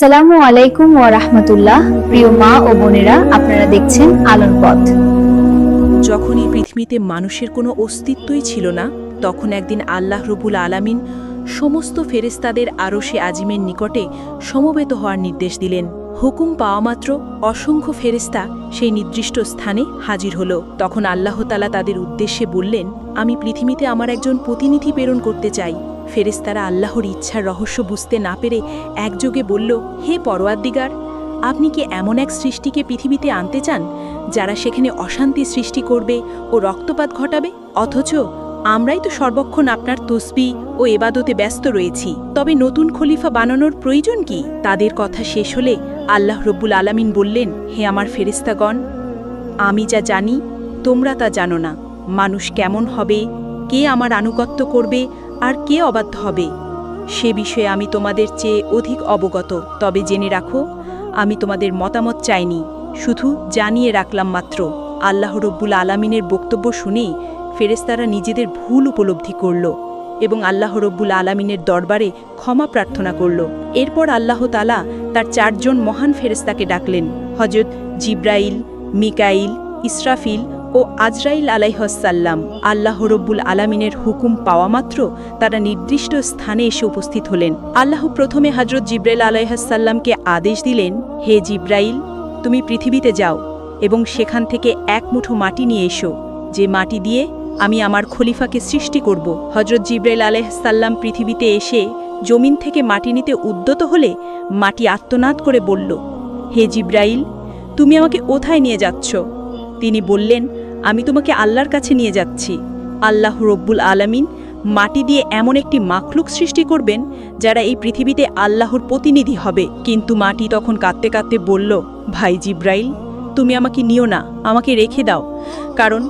আসসালামু আলাইকুম ওয়া রাহমাতুল্লাহ। প্রিয় মা ও বোনেরা, আপনারা দেখছেন আলোর পথ। যখন এই পৃথিবীতে মানুষের কোনো অস্তিত্বই ছিল না, তখন একদিন আল্লাহ রব্বুল আলামিন সমস্ত ফেরেশতাদের আরশে আজিমের নিকটে সমবেত হওয়ার নির্দেশ দিলেন। হুকুম পাওয়া মাত্র অসংখ্য ফেরেশতা সেই নির্দিষ্ট স্থানে হাজির হল। তখন আল্লাহ তাআলা তাদের উদ্দেশ্যে বললেন, আমি পৃথিবীতে আমার একজন প্রতিনিধি প্রেরণ করতে চাই। ফেরেশতারা আল্লাহর ইচ্ছার রহস্য বুঝতে না পেরে একযোগে বলল, হে পরওয়ারদিগার, আপনি কি এমন এক সৃষ্টিকে পৃথিবীতে আনতে চান যারা সেখানে অশান্তি সৃষ্টি করবে ও রক্তপাত ঘটাবে? অথচ আমরাই তো সর্বক্ষণ আপনার তসবিহ ও ইবাদতে ব্যস্ত রয়েছি। তবে নতুন খলিফা বানানোর প্রয়োজন কি? তাদের কথা শেষ হলে আল্লাহ রব্বুল আলামিন বললেন, হে আমার ফেরেশতাগণ, আমি যা জানি তোমরা তা জানো না। মানুষ কেমন হবে, কে আমার আনুগত্য করবে আর কে অবাধ্য হবে, সে বিষয়ে আমি তোমাদের চেয়ে অধিক অবগত। তবে জেনে রাখো, আমি তোমাদের মতামত চাইনি, শুধু জানিয়ে রাখলাম মাত্র। আল্লাহ রব্বুল আলামিনের বক্তব্য শুনেই ফেরেশতারা নিজেদের ভুল উপলব্ধি করল এবং আল্লাহ রব্বুল আলামিনের দরবারে ক্ষমা প্রার্থনা করল। এরপর আল্লাহ তাআলা তার 4 জন মহান ফেরেশতাকে ডাকলেন, হযরত জিবরাইল, মিকাইল, ইসরাফিল ও আজরাইল আলাইহিসসালাম। আল্লাহ রব্বুল আলামিনের হুকুম পাওয়া মাত্র তারা নির্দিষ্ট স্থানে এসে উপস্থিত হলেন। আল্লাহ প্রথমে হযরত জিবরাইল আলাইহিসসালামকে আদেশ দিলেন, হে জিবরাইল, তুমি পৃথিবীতে যাও এবং সেখান থেকে এক মুঠো মাটি নিয়ে এসো, যে মাটি দিয়ে আমি আমার খলিফাকে সৃষ্টি করব। হযরত জিবরাইল আলাইহিসসালাম পৃথিবীতে এসে জমিন থেকে মাটি নিতে উদ্যত হলে মাটি আর্তনাদ করে বলল, হে জিবরাইল, তুমি আমাকে কোথায় নিয়ে যাচ্ছ? তিনি বললেন, আমি তোমাকে আল্লাহর কাছে নিয়ে যাচ্ছি। আল্লাহ রব্বুল আলামিন মাটি দিয়ে এমন একটি মাখলুক সৃষ্টি করবেন যারা এই পৃথিবীতে আল্লাহর প্রতিনিধি হবে। কিন্তু মাটি তখন কাঁদতে কাঁদতে বলল, ভাই জিবরাইল, তুমি আমাকে নিও না, আমাকে রেখে দাও। কারণ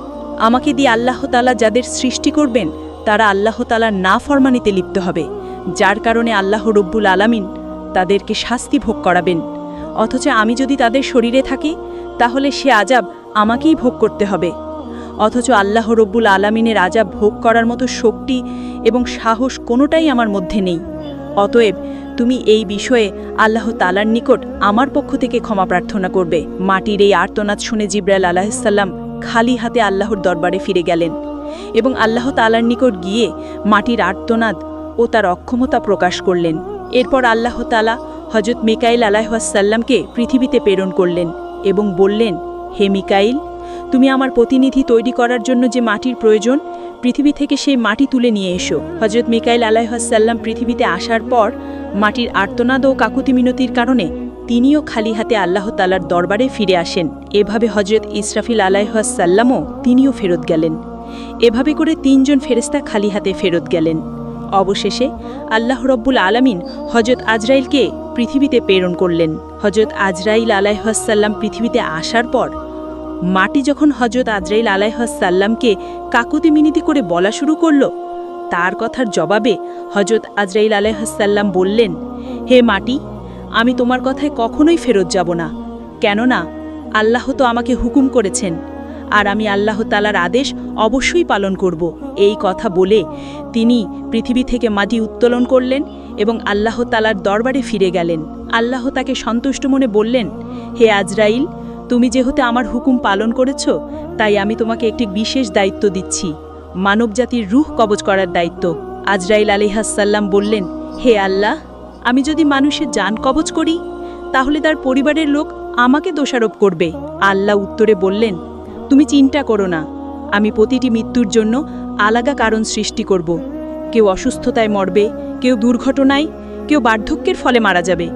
আমাকে দিয়ে আল্লাহ তাআলা যাদের সৃষ্টি করবেন তারা আল্লাহ তাআলার নাফরমানিতে লিপ্ত হবে, যার কারণে আল্লাহ রব্বুল আলামিন তাদেরকে শাস্তি ভোগ করাবেন। অথচ আমি যদি তাদের শরীরে থাকি তাহলে সে আযাব আমাকেই ভোগ করতে হবে। অথচ আল্লাহ রব্বুল আলামিনের আযাব ভোগ করার মতো শক্তি এবং সাহস কোনোটাই আমার মধ্যে নেই। অতএব তুমি এই বিষয়ে আল্লাহ তাআলার নিকট আমার পক্ষ থেকে ক্ষমা প্রার্থনা করবে। মাটির এই আর্তনাদ শুনে জিবরাইল আলাইহিসসালাম খালি হাতে আল্লাহর দরবারে ফিরে গেলেন এবং আল্লাহ তাআলার নিকট গিয়ে মাটির আর্তনাদ ও তার অক্ষমতা প্রকাশ করলেন। এরপর আল্লাহ তাআলা হযরত মিকাইল আলাইহিসসালামকে পৃথিবীতে প্রেরণ করলেন এবং বললেন, হে মিকাইল, তুমি আমার প্রতিনিধি তৈরি করার জন্য যে মাটির প্রয়োজন, পৃথিবী থেকে সেই মাটি তুলে নিয়ে এসো। হযরত মিকাইল আলাইহিসসালাম পৃথিবীতে আসার পর মাটির আর্তনাদ ও কাকুতি মিনতির কারণে তিনিও খালি হাতে আল্লাহ তাআলার দরবারে ফিরে আসেন। এভাবে হযরত ইসরাফিল আলাইহিসসালামও তিনিও ফেরত গেলেন। এভাবে করে 3 জন ফেরেশতা খালি হাতে ফেরত গেলেন। অবশেষে আল্লাহ রব্বুল আলামিন হযরত আজরাইলকে পৃথিবীতে প্রেরণ করলেন। হযরত আজরাইল আলাইহিসসালাম পৃথিবীতে আসার পর মাটি যখন হযরত আজরাইল আলাইহিসসালামকে কাকুতি মিনতি করে বলা শুরু করল, তার কথার জবাবে হযরত আজরাইল আলাইহিসসালাম বললেন, হে মাটি, আমি তোমার কথায় কখনোই ফেরত যাব না, কেননা আল্লাহ তো আমাকে হুকুম করেছেন আর আমি আল্লাহ তাআলার আদেশ অবশ্যই পালন করব। এই কথা বলে তিনি পৃথিবী থেকে মাটি উত্তোলন করলেন এবং আল্লাহ তাআলার দরবারে ফিরে গেলেন। আল্লাহ তাকে সন্তুষ্ট মনে বললেন, হে আজরাইল, তুমি যেহেতু আমার হুকুম পালন করেছ, তাই আমি তোমাকে একটি বিশেষ দায়িত্ব দিচ্ছি, মানবজাতির রূহ কবজ করার দায়িত্ব। আজরাইল আলাইহিসসালাম বললেন, হে আল্লাহ, আমি যদি মানুষের জান কবজ করি তাহলে তার পরিবারের লোক আমাকে দোষারোপ করবে। আল্লাহ উত্তরে বললেন, তুমি চিন্তা করো না, আমি প্রতিটি মৃত্যুর জন্য আলাদা কারণ সৃষ্টি করব। কেউ অসুস্থতায় মরবে, কেউ দুর্ঘটনায়, কেউ বার্ধক্যের ফলে মারা যাবে।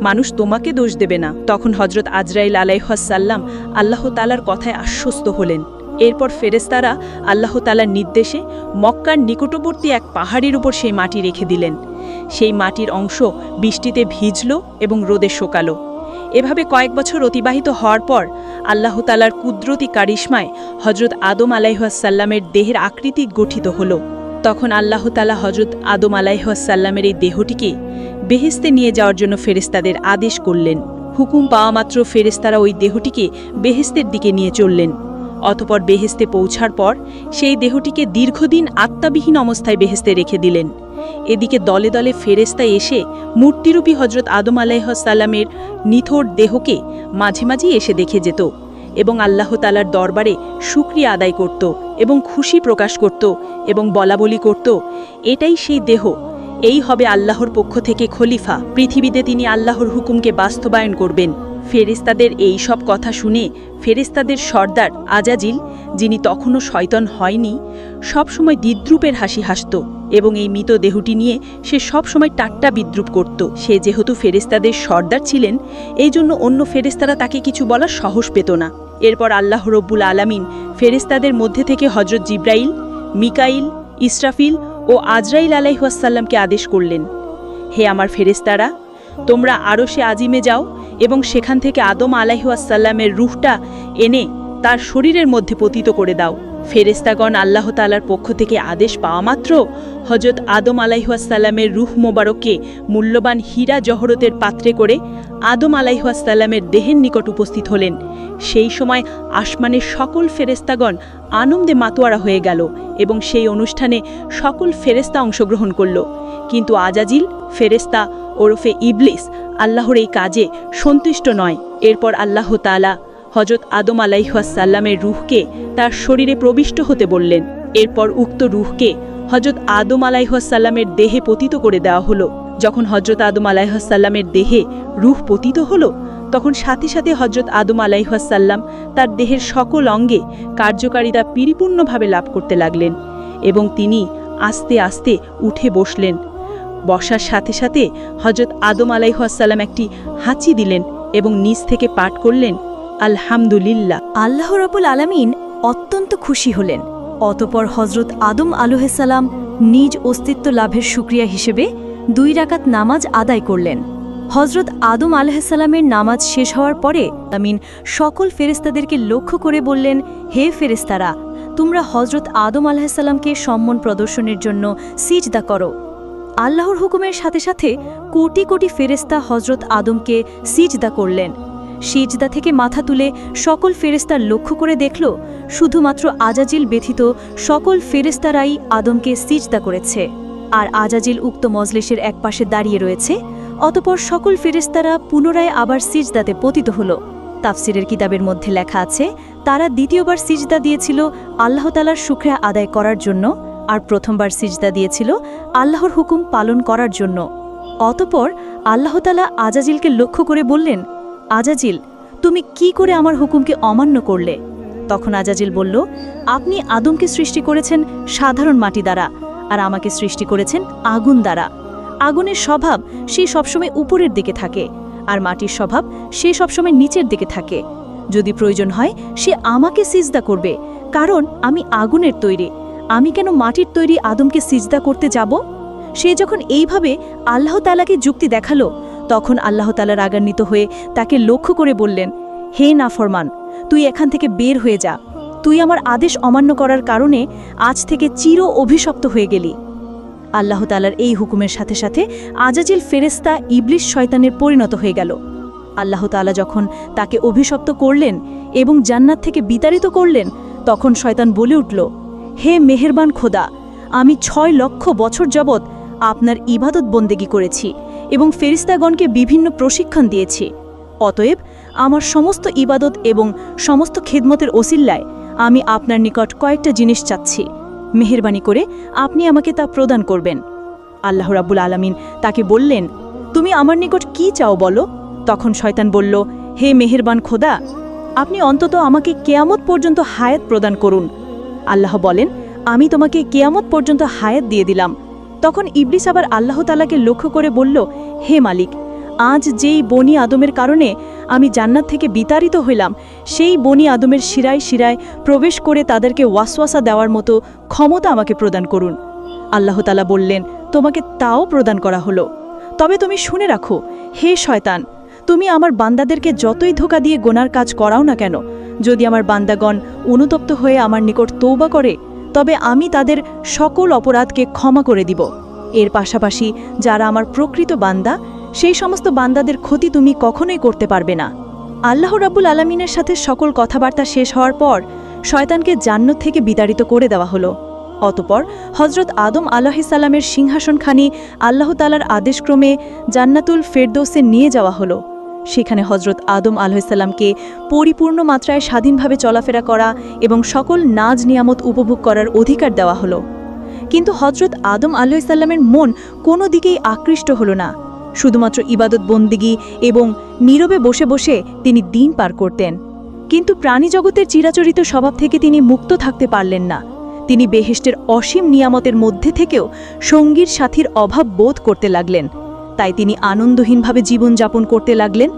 মানুষ তোমাকে দোষ দেবে না। তখন হযরত আজরাইল আলাইহিসসালাম আল্লাহ তাআলার কথায় আশ্বস্ত হলেন। এরপর ফেরেশতারা আল্লাহ তাআলার নির্দেশে মক্কার নিকটবর্তী এক পাহাড়ের উপর সেই মাটি রেখে দিলেন। সেই মাটির অংশ বৃষ্টিতে ভিজল এবং রোদে শুকালো। এভাবে কয়েক বছর অতিবাহিত হওয়ার পর আল্লাহ তাআলার কুদরতি কারিশমায় হযরত আদম আলাইহিসসালামের দেহের আকৃতি গঠিত হলো। তখন আল্লাহ তাআলা হযরত আদম আলাইহিসসালামের এই দেহটিকে বেহেশতে নিয়ে যাওয়ার জন্য ফেরেশতাদের আদেশ করলেন। হুকুম পাওয়া মাত্র ফেরেশতারা ওই দেহটিকে বেহেশতের দিকে নিয়ে চললেন। অতঃপর বেহেশতে পৌঁছার পর সেই দেহটিকে দীর্ঘদিন আত্মাবিহীন অবস্থায় বেহেশতে রেখে দিলেন। এদিকে দলে দলে ফেরেশতা এসে মূর্তিরূপী হজরত আদম আলাইহিসসালামের নিথর দেহকে মাঝে মাঝেই এসে দেখে যেত এবং আল্লাহ তাআলার দরবারে শুকরিয়া আদায় করত এবং খুশি প্রকাশ করত এবং বলাবলি করত, এটাই সেই দেহ, এই হবে আল্লাহর পক্ষ থেকে খলিফা, পৃথিবীতে তিনি আল্লাহর হুকুমকে বাস্তবায়ন করবেন। ফেরেশতাদের এই সব কথা শুনে ফেরেশতাদের সর্দার আজাজিল, যিনি তখনও শয়তান হয়নি, সবসময় দ্বিদ্রুপের হাসি হাসত এবং এই মৃত দেহটি নিয়ে সে সবসময় টাট্টা বিদ্রুপ করত। সে যেহেতু ফেরেশতাদের সর্দার ছিলেন, এই জন্য অন্য ফেরেশতারা তাকে কিছু বলার সাহস পেত না। এরপর আল্লাহ রব্বুল আলামিন ফেরেশতাদের মধ্যে থেকে হজরত জিব্রাইল, মিকাইল, ইসরাফিল ও আজরাইল আলাইহিসসালামকে আদেশ করলেন, হে আমার ফেরেশতারা, তোমরা আরশে আজিমে যাও এবং সেখান থেকে আদম আলাইহিসসালামের রূহটা এনে তার শরীরের মধ্যে পতিত করে দাও। ফেরেশতাগণ আল্লাহ তাআলার পক্ষ থেকে আদেশ পাওয়া মাত্র হজরত আদম আলাইহিসসালামের রূহ মোবারককে মূল্যবান হীরা জহরতের পাত্রে করে আদম আলাইহিসসালামের দেহের নিকট উপস্থিত হলেন। সেই সময় আসমানের সকল ফেরেশতাগণ আনন্দে মাতোয়ারা হয়ে গেল এবং সেই অনুষ্ঠানে সকল ফেরেশতা অংশগ্রহণ করল। কিন্তু আজাজিল ফেরেশতা ওরফে ইবলিস আল্লাহর এই কাজে সন্তুষ্ট নয়। এরপর আল্লাহ তাআলা হজরত আদম আলাইহিসসালামের রূহকে তার শরীরে প্রবিষ্ট হতে বললেন। এরপর উক্ত রূহকে হজরত আদম আলাইহিসসালামের দেহে পতিত করে দেওয়া হলো। যখন হজরত আদম আলাইহিসসালামের দেহে রূহ পতিত হলো, তখন সাথে সাথে হজরত আদম আলাইহিসসালাম তার দেহের সকল অঙ্গে কার্যকারিতা পরিপূর্ণভাবে লাভ করতে লাগলেন এবং তিনি আস্তে আস্তে উঠে বসলেন। বসার সাথে সাথে হজরত আদম আলাইহিসসালাম একটি হাঁচি দিলেন এবং নিজ থেকে পাঠ করলেন, আলহামদুলিল্লাহ। আল্লাহ রাব্বুল আলামিন অত্যন্ত খুশি হলেন। অতঃপর হজরত আদম আলাইহিসসালাম নিজ অস্তিত্ব লাভের শুকরিয়া হিসেবে 2 রাকাত নামাজ আদায় করলেন। হজরত আদম আলাইহিসসালামের নামাজ শেষ হওয়ার পরে আমিন সকল ফেরেশতাদেরকে লক্ষ্য করে বললেন, হে ফেরেশতারা, তোমরা হজরত আদম আলাইহিসসালামকে সম্মান প্রদর্শনের জন্য সিজদা করো। আল্লাহর হুকুমের সাথে সাথে কোটি কোটি ফেরেশতা হজরত আদমকে সিজদা করলেন। সিজদা থেকে মাথা তুলে সকল ফেরেশতা লক্ষ্য করে দেখল, শুধুমাত্র আজাজিল ব্যতীত সকল ফেরেশতারাই আদমকে সিজদা করেছে, আর আজাজিল উক্ত মজলিসের একপাশে দাঁড়িয়ে রয়েছে। অতঃপর সকল ফেরেশতারা পুনরায় আবার সিজদাতে পতিত হল। তাফসিরের কিতাবের মধ্যে লেখা আছে, তারা দ্বিতীয়বার সিজদা দিয়েছিল আল্লাহ তাআলার শুকরিয়া আদায় করার জন্য, আর প্রথমবার সিজদা দিয়েছিল আল্লাহর হুকুম পালন করার জন্য। অতঃপর আল্লাহ তাআলা আজাজিলকে লক্ষ্য করে বললেন, আজাজিল, তুমি কি করে আমার হুকুমকে অমান্য করলে? তখন আজাজিল বলল, আপনি আদমকে সৃষ্টি করেছেন সাধারণ মাটি দ্বারা, আর আমাকে সৃষ্টি করেছেন আগুন দ্বারা। আগুনের স্বভাব সে সবসময় উপরের দিকে থাকে, আর মাটির স্বভাব সে সবসময় নিচের দিকে থাকে। যদি প্রয়োজন হয় সে আমাকে সিজদা করবে, কারণ আমি আগুনের তৈরি। আমি কেন মাটির তৈরি আদমকে সিজদা করতে যাব? সে যখন এইভাবে আল্লাহ তাআলাকে যুক্তি দেখালো, তখন আল্লাহ তাআলা রাগান্বিত হয়ে তাকে লক্ষ্য করে বললেন, হে নাফরমান, তুই এখান থেকে বের হয়ে যা। তুই আমার আদেশ অমান্য করার কারণে আজ থেকে চির অভিশপ্ত হয়ে গেলি। আল্লাহ তাআলার এই হুকুমের সাথে সাথে আজাজিল ফেরেশতা ইবলিস শয়তানের পরিণত হয়ে গেল। আল্লাহ তাআলা যখন তাকে অভিশপ্ত করলেন এবং জান্নাত থেকে বিতাড়িত করলেন, তখন শয়তান বলে উঠল, হে মেহেরবান খোদা, আমি 6 লক্ষ বছর যাবৎ আপনার ইবাদত বন্দেগী করেছি এবং ফেরেশতাগণকে বিভিন্ন প্রশিক্ষণ দিয়েছি। অতএব আমার সমস্ত ইবাদত এবং সমস্ত খিদমতের ওসিল্লায় আমি আপনার নিকট কয়েকটা জিনিস চাচ্ছি। মেহেরবানি করে আপনি আমাকে তা প্রদান করবেন। আল্লাহ রাব্বুল আলামিন তাকে বললেন, তুমি আমার নিকট কি চাও বলো? তখন শয়তান বলল, হে মেহেরবান খোদা, আপনি অন্তত আমাকে কিয়ামত পর্যন্ত হায়াত প্রদান করুন। আল্লাহ বলেন, আমি তোমাকে কিয়ামত পর্যন্ত হায়াত দিয়ে দিলাম। তখন ইবলিস আবার আল্লাহ তাআলাকে লক্ষ্য করে বলল, হে মালিক, আজ যেই বনি আদমের কারণে আমি জান্নাত থেকে বিতাড়িত হইলাম, সেই বনি আদমের শিরায় শিরায় প্রবেশ করে তাদেরকে ওয়াসওয়াসা দেওয়ার মতো ক্ষমতা আমাকে প্রদান করুন। আল্লাহ তাআলা বললেন, তোমাকে তাও প্রদান করা হলো। তবে তুমি শুনে রাখো, হে শয়তান, তুমি আমার বান্দাদেরকে যতই ধোঁকা দিয়ে গোনার কাজ করাও না কেন, যদি আমার বান্দাগণ অনুতপ্ত হয়ে আমার নিকট তওবা করে, তবে আমি তাদের সকল অপরাধকে ক্ষমা করে দিব। এর পাশাপাশি যারা আমার প্রকৃত বান্দা, সেই সমস্ত বান্দাদের ক্ষতি তুমি কখনোই করতে পারবে না। আল্লাহ রাব্বুল আলামিনের সাথে সকল কথাবার্তা শেষ হওয়ার পর শয়তানকে জান্নাত থেকে বিতাড়িত করে দেওয়া হলো। অতঃপর হজরত আদম আলাইহিসসালামের সিংহাসনখানি আল্লাহ তাআলার আদেশক্রমে জান্নাতুল ফেরদৌসে নিয়ে যাওয়া হলো। সেখানে হজরত আদম আলাইহিসসালামকে পরিপূর্ণ মাত্রায় স্বাধীনভাবে চলাফেরা করা এবং সকল নাজ নিয়ামত উপভোগ করার অধিকার দেওয়া হলো। কিন্তু হজরত আদম আলাইহিসসালামের মন কোনো দিকেই আকৃষ্ট হলো না। শুধুমাত্র ইবাদত বন্দিগি এবং নীরবে বসে বসে তিনি দিন পার করতেন। কিন্তু প্রাণীজগতের চিরাচরিত স্বভাব থেকে তিনি মুক্ত থাকতে পারলেন না। তিনি বেহেশতের অসীম নিয়ামতের মধ্যে থেকেও সঙ্গীর সাথীর অভাব বোধ করতে লাগলেন। তাই তিনি আনন্দহীনভাবে জীবনযাপন করতে লাগলেন।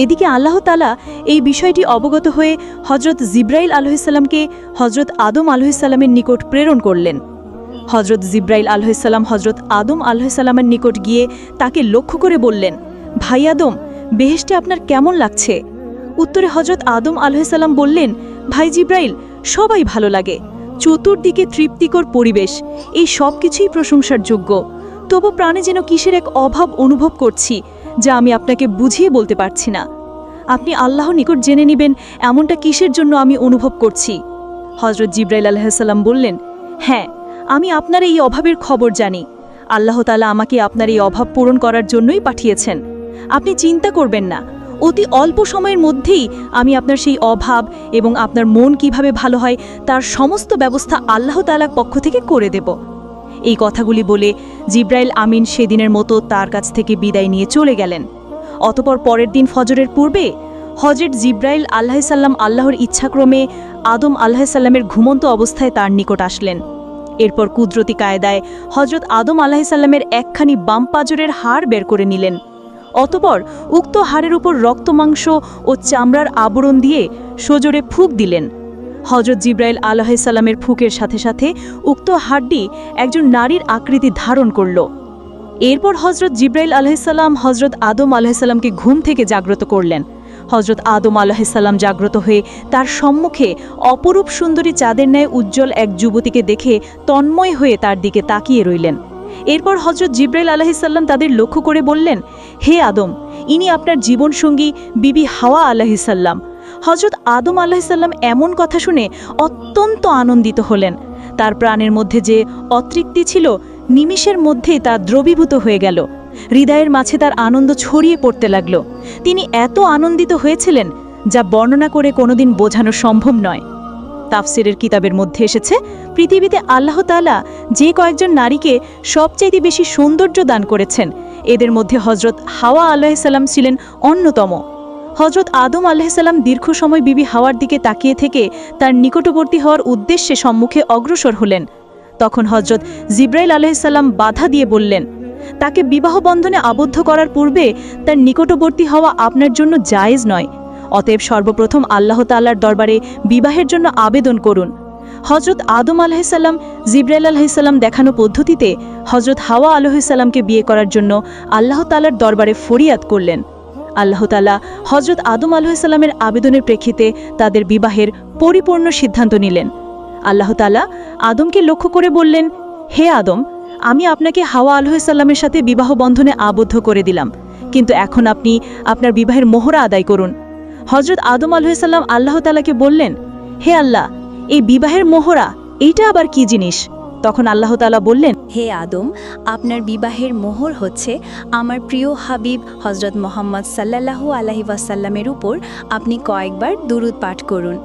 এদিকে আল্লাহ তাআলা এই বিষয়টি অবগত হয়ে হজরত জিব্রাইল আলাইহিসসালামকে হজরত আদম আলাইহিসসালামের নিকট প্রেরণ করলেন। হজরত জিব্রাইল আলাইহিসসালাম হজরত আদম আলাইহিসসালামের নিকট গিয়ে তাকে লক্ষ্য করে বললেন, ভাই আদম, বেহেশতে আপনার কেমন লাগছে? উত্তরে হজরত আদম আলাইহিসসালাম বললেন, ভাই জিব্রাইল, সবাই ভালো লাগে, চতুর্দিকে তৃপ্তিকর পরিবেশ, এই সব কিছুই প্রশংসার যোগ্য। তবু প্রাণে যেন কিসের এক অভাব অনুভব করছি, যা আমি আপনাকে বুঝিয়ে বলতে পারছি না। আপনি আল্লাহর নিকট জেনে নেবেন এমনটা কিসের জন্য আমি অনুভব করছি। হজরত জিব্রাইল আলাইহিসসালাম বললেন, হ্যাঁ, আমি আপনার এই অভাবের খবর জানি। আল্লাহ তাআলা আমাকে আপনার এই অভাব পূরণ করার জন্যই পাঠিয়েছেন। আপনি চিন্তা করবেন না, অতি অল্প সময়ের মধ্যেই আমি আপনার সেই অভাব এবং আপনার মন কিভাবে ভালো হয় তার সমস্ত ব্যবস্থা আল্লাহ তাআলার পক্ষ থেকে করে দেব। এই কথাগুলি বলে জিব্রাইল আমিন সেদিনের মতো তার কাছ থেকে বিদায় নিয়ে চলে গেলেন। অতঃপর পরের দিন ফজরের পূর্বে হজরত জিব্রাইল আলাইহিসসালাম আল্লাহর ইচ্ছাক্রমে আদম আলাইহিসসালামের ঘুমন্ত অবস্থায় তার নিকট আসলেন। এরপর কুদরতি কায়দায় হজরত আদম আলাইহিসসালামের একখানি বাম পাজরের হাড় বের করে নিলেন। অতঃপর উক্ত হাড়ের উপর রক্তমাংস ও চামড়ার আবরণ দিয়ে সজোরে ফুঁক দিলেন। হজরত জিব্রাইল আলাইহিসসালামের ফুঁকের সাথে সাথে উক্ত হাড়টি একজন নারীর আকৃতি ধারণ করল। এরপর হজরত জিব্রাইল আলাইহিসসালাম হজরত আদম আলাইহিসসালামকে ঘুম থেকে জাগ্রত করলেন। হজরত আদম আলাইহিসসালাম জাগ্রত হয়ে তার সম্মুখে অপরূপ সুন্দরী চাঁদের ন্যায় উজ্জ্বল এক যুবতীকে দেখে তন্ময় হয়ে তার দিকে তাকিয়ে রইলেন। এরপর হজরত জিব্রাইল আলাইহিসসালাম তাদের লক্ষ্য করে বললেন, হে আদম, ইনি আপনার জীবনসঙ্গী বিবি হাওয়া আলাইহিসসালাম। হজরত আদম আলাইহিসসালাম এমন কথা শুনে অত্যন্ত আনন্দিত হলেন। তার প্রাণের মধ্যে যে অতৃপ্তি ছিল নিমিষের মধ্যেই তা দ্রবীভূত হয়ে গেল। হৃদয়ের মাঝে তার আনন্দ ছড়িয়ে পড়তে লাগল। তিনি এত আনন্দিত হয়েছিলেন যা বর্ণনা করে কোনোদিন বোঝানো সম্ভব নয়। তাফসিরের কিতাবের মধ্যে এসেছে, পৃথিবীতে আল্লাহ তাআলা যে কয়েকজন নারীকে সবচাইতে বেশি সৌন্দর্য দান করেছেন, এদের মধ্যে হজরত হাওয়া আলাইহিসসালাম ছিলেন অন্যতম। হজরত আদম আলাইহিসসালাম দীর্ঘ সময় বিবি হাওয়ার দিকে তাকিয়ে থেকে তার নিকটবর্তী হওয়ার উদ্দেশ্যে সম্মুখে অগ্রসর হলেন। তখন হজরত জিব্রাইল আলাইহিসসালাম বাধা দিয়ে বললেন, তাকে বিবাহ বন্ধনে আবদ্ধ করার পূর্বে তার নিকটবর্তী হওয়া আপনার জন্য জায়েজ নয়। অতএব সর্বপ্রথম আল্লাহ তাআলার দরবারে বিবাহের জন্য আবেদন করুন। হজরত আদম আলাইহিসসালাম জিব্রাইল আলাইহিসসালাম দেখানো পদ্ধতিতে হজরত হাওয়া আলাইহিসসালামকে বিয়ে করার জন্য আল্লাহ তাআলার দরবারে ফরিয়াদ করলেন। আল্লাহ তাআলা হজরত আদম আলাইহিসসালামের আবেদনের প্রেক্ষিতে তাদের বিবাহের পরিপূর্ণ সিদ্ধান্ত নিলেন। আল্লাহ তাআলা আদমকে লক্ষ্য করে বললেন, হে আদম, আমি আপনাকে হাওয়া আলাইহিসসালামের সাথে বিবাহ বন্ধনে আবদ্ধ করে দিলাম, কিন্তু এখন আপনি আপনার বিবাহের মোহরা আদায় করুন। হজরত আদম আলাইহিসসালাম আল্লাহ তাআলাকে বললেন, হে আল্লাহ, এই বিবাহের মোহরা এইটা আবার কি জিনিস? তখন আল্লাহ তাআলা বললেন, হে আদম, আপনার বিবাহের মোহর হচ্ছে আমার প্রিয় হাবিব হজরত মোহাম্মদ সাল্লাল্লাহু আলাইহি ওয়াসাল্লামের উপর আপনি কয়েকবার দুরূদ পাঠ করুন।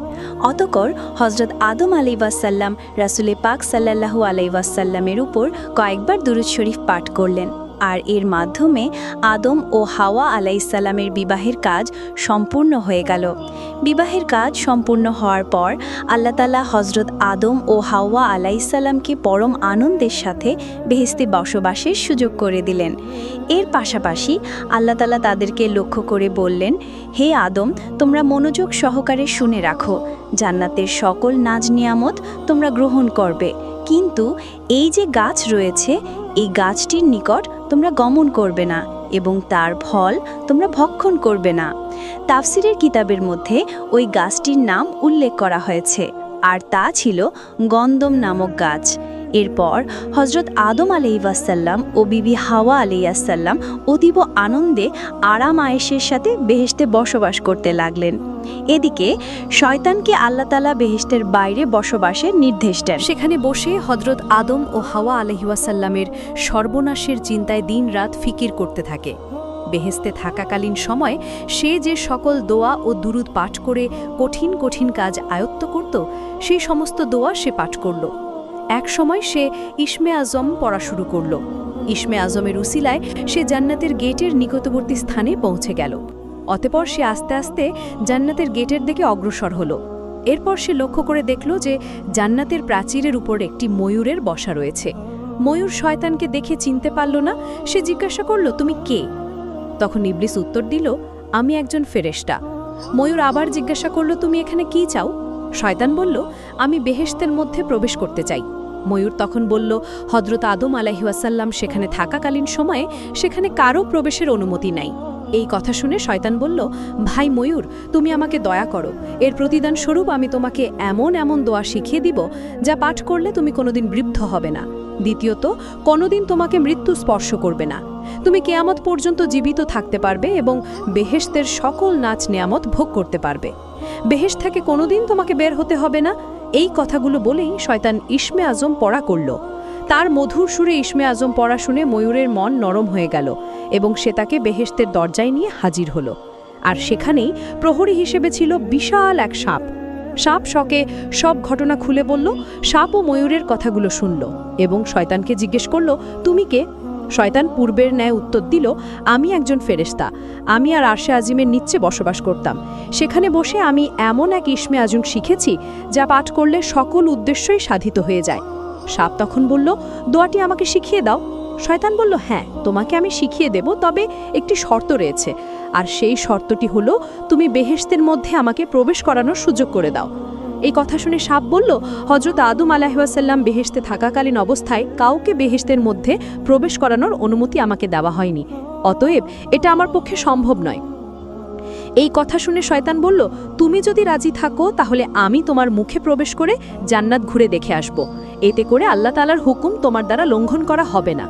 অতঃপর হজরত আদম আলাইহি ওয়াসাল্লাম রাসূলে পাক সাল্লাল্লাহু আলাইহি ওয়াসাল্লামের উপর কয়েকবার দুরূদ শরীফ পাঠ করলেন। আর এর মাধ্যমে আদম ও হাওয়া আলাইহিসসালামের বিবাহের কাজ সম্পূর্ণ হয়ে গেল। বিবাহের কাজ সম্পূর্ণ হওয়ার পর আল্লাহ তাআলা হজরত আদম ও হাওয়া আলাইহিসসালামকে পরম আনন্দের সাথে বেহেশতে বসবাসের সুযোগ করে দিলেন। এর পাশাপাশি আল্লাহ তাআলা তাদেরকে লক্ষ্য করে বললেন, হে আদম, তোমরা মনোযোগ সহকারে শুনে রাখো, জান্নাতের সকল নাজ নিয়ামত তোমরা গ্রহণ করবে, কিন্তু এই যে গাছ রয়েছে এই গাছটির নিকট তোমরা গমন করবে না এবং তার ফল তোমরা ভক্ষণ করবে না। তাফসিরের কিতাবের মধ্যে ওই গাছটির নাম উল্লেখ করা হয়েছে, আর তা ছিল গন্ধম নামক গাছ। এরপর হজরত আদম আলাইহিওয়াসাল্লাম ও বিবি হাওয়া আলাইহিসসালাম অতীব আনন্দে আরাম আয়েশের সাথে বেহেশতে বসবাস করতে লাগলেন। এদিকে শয়তানকে আল্লাহ তাআলা বেহেশতের বাইরে বসবাসের নির্দেশ দেন। সেখানে বসে হজরত আদম ও হাওয়া আলাইহিওয়াসাল্লামের সর্বনাশের চিন্তায় দিনরাত ফিকির করতে থাকে। বেহেশতে থাকাকালীন সময় সে যে সকল দোয়া ও দুরুদ পাঠ করে কঠিন কঠিন কাজ আয়ত্ত করত, সেই সমস্ত দোয়া সে পাঠ করল। এক সময় সে ইসমে আজম পড়া শুরু করল। ইসমে আজমের উসিলায় সে জান্নাতের গেটের নিকটবর্তী স্থানে পৌঁছে গেল। অতঃপর সে আস্তে আস্তে জান্নাতের গেটের দিকে অগ্রসর হল। এরপর সে লক্ষ্য করে দেখল যে জান্নাতের প্রাচীরের উপর একটি ময়ূরের বসা রয়েছে। ময়ূর শয়তানকে দেখে চিনতে পারল না। সে জিজ্ঞাসা করল, তুমি কে? তখন ইবলিস উত্তর দিল, আমি একজন ফেরেশতা। ময়ূর আবার জিজ্ঞাসা করল, তুমি এখানে কি চাও? শয়তান বলল, আমি বেহেশতের মধ্যে প্রবেশ করতে চাই। ময়ূর তখন বলল, হযরত আদম আলাইহিওয়াসাল্লাম সেখানে থাকাকালীন সময়ে সেখানে কারও প্রবেশের অনুমতি নাই। এই কথা শুনে শয়তান বলল, ভাই ময়ূর, তুমি আমাকে দয়া করো। এর প্রতিদান স্বরূপ আমি তোমাকে এমন এমন দোয়া শিখিয়ে দিব যা পাঠ করলে তুমি কোনোদিন বৃদ্ধ হবে না। দ্বিতীয়ত, কোনোদিন তোমাকে মৃত্যু স্পর্শ করবে না। তুমি কিয়ামত পর্যন্ত জীবিত থাকতে পারবে এবং বেহেশতের সকল নাচ নেয়ামত ভোগ করতে পারবে। বেহেশত থেকে কোনোদিন তোমাকে বের হতে হবে না। এই কথাগুলো বলেই শয়তান ইসমে আজম পড়া করল। তার মধুর সুরে ইসমে আজম পড়া শুনে ময়ূরের মন নরম হয়ে গেল এবং সে তাকে বেহেশতের দরজায় নিয়ে হাজির হল। আর সেখানেই প্রহরী হিসেবে ছিল বিশাল এক সাপ। সাপ শকে সব ঘটনা খুলে বলল। সাপ ও ময়ূরের কথাগুলো শুনল এবং শয়তানকে জিজ্ঞেস করল, তুমি কে? শয়তান পূর্বের ন্যায় উত্তর দিল, আমি একজন ফেরেশতা। আমি আর আরশে আজিমের নিচে বসবাস করতাম। সেখানে বসে আমি এমন এক ইসমে আজম শিখেছি যা পাঠ করলে সকল উদ্দেশ্যই সাধিত হয়ে যায়। সাপ তখন বলল, দোয়াটি আমাকে শিখিয়ে দাও। শয়তান বলল, হ্যাঁ, তোমাকে আমি শিখিয়ে দেব, তবে একটি শর্ত রয়েছে। আর সেই শর্তটি হলো, তুমি বেহেশতের মধ্যে আমাকে প্রবেশ করানোর সুযোগ করে দাও। এই কথা শুনে সাপ বলল, হযরত আদম আলাইহিওয়াসাল্লাম বেহেশতে থাকাকালীন অবস্থায় কাউকে বেহেশতের মধ্যে প্রবেশ করানোর অনুমতি আমাকে দেওয়া হয়নি। অতএব এটা আমার পক্ষে সম্ভব নয়। এই কথা শুনে শয়তান বলল, তুমি যদি রাজি থাকো তাহলে আমি তোমার মুখে প্রবেশ করে জান্নাত ঘুরে দেখে আসব। এতে করে আল্লাহ তাআলার হুকুম তোমার দ্বারা লঙ্ঘন করা হবে না।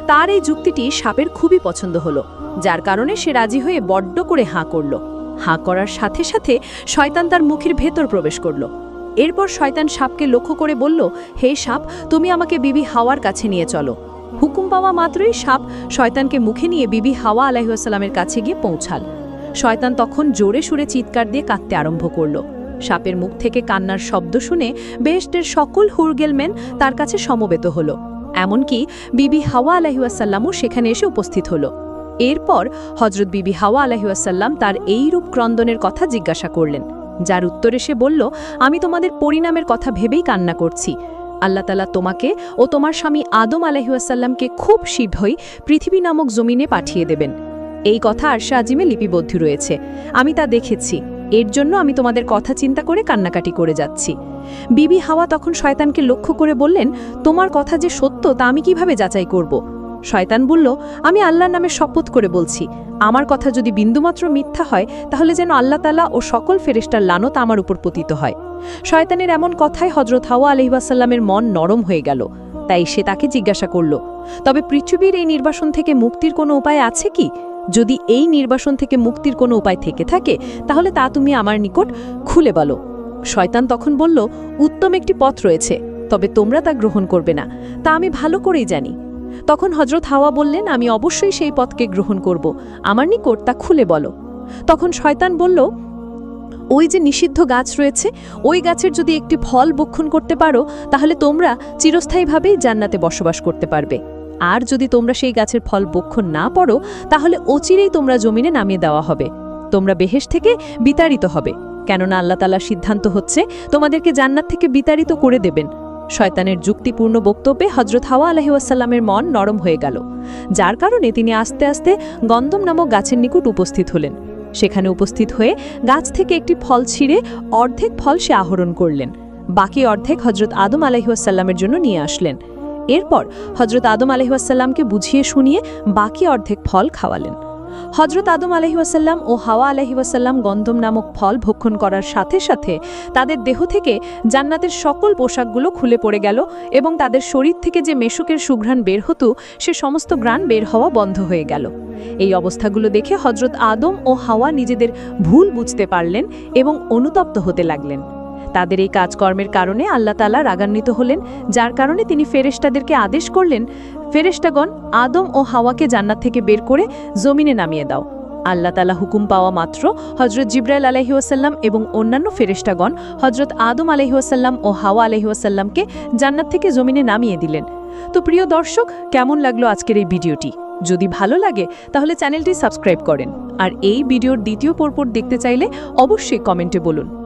তার এই যুক্তিটি সাপের খুবই পছন্দ হলো, যার কারণে সে রাজি হয়ে বড্ড করে হাঁ করল। হাঁ করার সাথে সাথে শয়তান তার মুখের ভেতর প্রবেশ করল। এরপর শয়তান সাপকে লক্ষ্য করে বলল, হে সাপ, তুমি আমাকে বিবি হাওয়ার কাছে নিয়ে চলো। হুকুম পাওয়া মাত্রই সাপ শয়তানকে মুখে নিয়ে বিবি হাওয়া আলাইহিসসালামের কাছে গিয়ে পৌঁছাল। শয়তান তখন জোরে সুরে চিৎকার দিয়ে কাঁদতে আরম্ভ করল। সাপের মুখ থেকে কান্নার শব্দ শুনে বেহেশতের সকল হুরগেলমেন তার কাছে সমবেত হল। এমনকি বিবি হাওয়া আলাইহিসসালামও সেখানে এসে উপস্থিত হল। এরপর হযরত বিবি হাওয়া আলাইহিসসালাম তার এই রূপ ক্রন্দনের কথা জিজ্ঞাসা করলেন, যার উত্তরে সে বলল, আমি তোমাদের পরিণামের কথা ভেবেই কান্না করছি। আল্লাহ তাআলা তোমাকে ও তোমার স্বামী আদম আলাইহিসসালামকে খুব শীঘ্রই পৃথিবী নামক জমিনে পাঠিয়ে দেবেন। এই কথা আরশে আজিমে লিপিবদ্ধ রয়েছে। আমি তা দেখেছি। এর জন্য আমি তোমাদের কথা চিন্তা করে কান্নাকাটি করে যাচ্ছি। বিবি হাওয়া তখন শয়তানকে লক্ষ্য করে বললেন, তোমার কথা যে সত্য তা আমি কিভাবে যাচাই করব? শয়তান বলল, আমি আল্লাহর নামে শপথ করে বলছি, আমার কথা যদি বিন্দুমাত্র মিথ্যা হয় তাহলে যেন আল্লাহ তাআলা ও সকল ফেরেশতার লানত আমার উপর পতিত হয়। শয়তানের এমন কথায় হযরত হাওয়া আলাইহিসসালামের মন নরম হয়ে গেল। তাই সে তাকে জিজ্ঞাসা করল, তবে পৃথিবীর এই নির্বাসন থেকে মুক্তির কোনো উপায় আছে কি? যদি এই নির্বাসন থেকে মুক্তির কোনো উপায় থেকে থাকে তাহলে তা তুমি আমার নিকট খুলে বলো। শয়তান তখন বলল, উত্তম একটি পথ রয়েছে, তবে তোমরা তা গ্রহণ করবে না, তা আমি ভালো করেই জানি। তখন হযরত হাওয়া বললেন, আমি অবশ্যই সেই পথকে গ্রহণ করব, আমার নিকট তা খুলে বলো। তখন শয়তান বলল, ওই যে নিষিদ্ধ গাছ রয়েছে, ওই গাছের যদি একটি ফল ভক্ষণ করতে পারো তাহলে তোমরা চিরস্থায়ীভাবেই জান্নাতে বসবাস করতে পারবে। আর যদি তোমরা সেই গাছের ফল ভক্ষণ না পারো তাহলে অচিরেই তোমরা জমিনে নামিয়ে দেওয়া হবে। তোমরা বেহেশত থেকে বিতাড়িত হবে, কেননা আল্লাহ তাআলার সিদ্ধান্ত হচ্ছে তোমাদেরকে জান্নাত থেকে বিতাড়িত করে দেবেন। শয়তানের যুক্তিপূর্ণ বক্তব্যে হযরত হাওয়া আলাইহিসসালামের মন নরম হয়ে গেল, যার কারণে তিনি আস্তে আস্তে গন্ধম নামক গাছের নিকট উপস্থিত হলেন। সেখানে উপস্থিত হয়ে গাছ থেকে একটি ফল ছিঁড়ে অর্ধেক ফল সে আহরণ করলেন। বাকি অর্ধেক হযরত আদম আলাইহিসসালামের জন্য নিয়ে আসলেন। এরপর হযরত আদম আলাইহিসসালামকে বুঝিয়ে শুনিয়ে বাকি অর্ধেক ফল খাওয়ালেন। হজরত আদম আলাইহিওয়াসাল্লাম ও হাওয়া আলাইহিওয়াসাল্লাম গন্ধম নামক ফল ভক্ষণ করার সাথে সাথে তাদের দেহ থেকে জান্নাতের সকল পোশাকগুলো খুলে পড়ে গেল এবং তাদের শরীর থেকে যে মেশকের সুঘ্রাণ বের হতো সে সমস্ত ঘ্রাণ বের হওয়া বন্ধ হয়ে গেল। এই অবস্থাগুলো দেখে হজরত আদম ও হাওয়া নিজেদের ভুল বুঝতে পারলেন এবং অনুতপ্ত হতে লাগলেন। তাদের এই কাজকর্মের কারণে আল্লাহ তাআলা রাগান্বিত হলেন, যার কারণে তিনি ফেরেশতাদেরকে আদেশ করলেন, ফেরেশতাগণ আদম ও হাওয়াকে জান্নাত থেকে বের করে জমিনে নামিয়ে দাও। আল্লাহ তাআলা হুকুম পাওয়া মাত্র হজরত জিবরাইল আলাইহিওয়াসাল্লাম এবং অন্যান্য ফেরেশতাগণ হজরত আদম আলাইহিওয়াসাল্লাম ও হাওয়া আলাইহিওয়াসাল্লামকে জান্নাত থেকে জমিনে নামিয়ে দিলেন। তো প্রিয় দর্শক, কেমন লাগলো আজকের এই ভিডিওটি? যদি ভালো লাগে তাহলে চ্যানেলটি সাবস্ক্রাইব করেন, আর এই ভিডিওর দ্বিতীয় পর্ব দেখতে চাইলে অবশ্যই কমেন্টে বলুন।